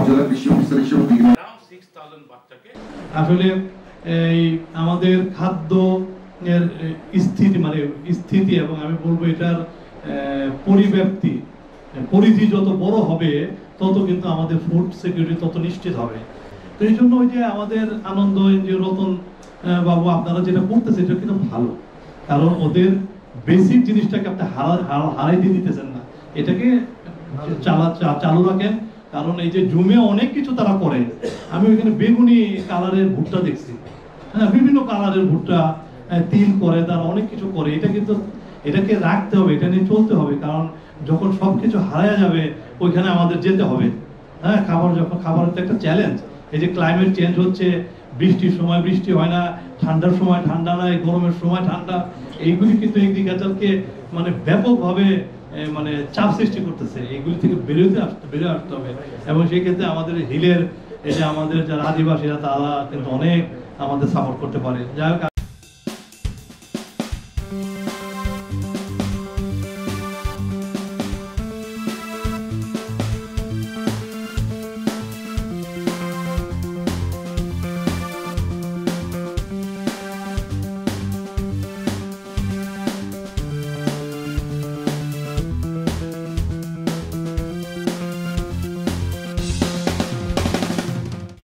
উপজেলা কৃষি অফিসার হিসেবে আসলে এই আমাদের খাদ্য এর স্থিতি মানে স্থিতি এবং আমি বলবো এটার পরিব্যাপ্তি পরিধি যত বড় হবে তত কিন্তু আমাদের ফুড সিকিউরিটি তত নিশ্চিত হবে। তো এই জন্য ওই যে আমাদের আনন্দ যে রতন বাবু আপনারা যেটা করতেছে এটা কিন্তু ভালো, কারণ ওদের বেসিক জিনিসটাকে আপনি হারাইতে দিতেছেন না, এটাকে চালু রাখেন। কারণ এই যে জুমে অনেক কিছু তারা করে, আমি ওইখানে বেগুনি কালারের ভুট্টা দেখছি, হ্যাঁ বিভিন্ন কালারের ভুট্টা, তিল করে, তারা অনেক কিছু করে। এটা কিন্তু এটাকে রাখতে হবে, এটা নিয়ে চলতে হবে, কারণ যখন সবকিছু হারায়া যাবে ওইখানে আমাদের যেতে হবে। হ্যাঁ খাবারের তো একটা চ্যালেঞ্জ, এই যে ক্লাইমেট চেঞ্জ হচ্ছে, বৃষ্টির সময় বৃষ্টি হয় না, ঠান্ডার সময় ঠান্ডা নাই, গরমের সময় ঠান্ডা, এইগুলি কিন্তু এগ্রিকালচারকে মানে ব্যাপকভাবে মানে চাপ সৃষ্টি করতেছে। এইগুলি থেকে বেরিয়ে আসতে হবে। এবং সেই ক্ষেত্রে আমাদের হিলের এই যে আমাদের যারা আদিবাসীরা তারা কিন্তু অনেক আমাদের সাপোর্ট করতে পারে। যাই হোক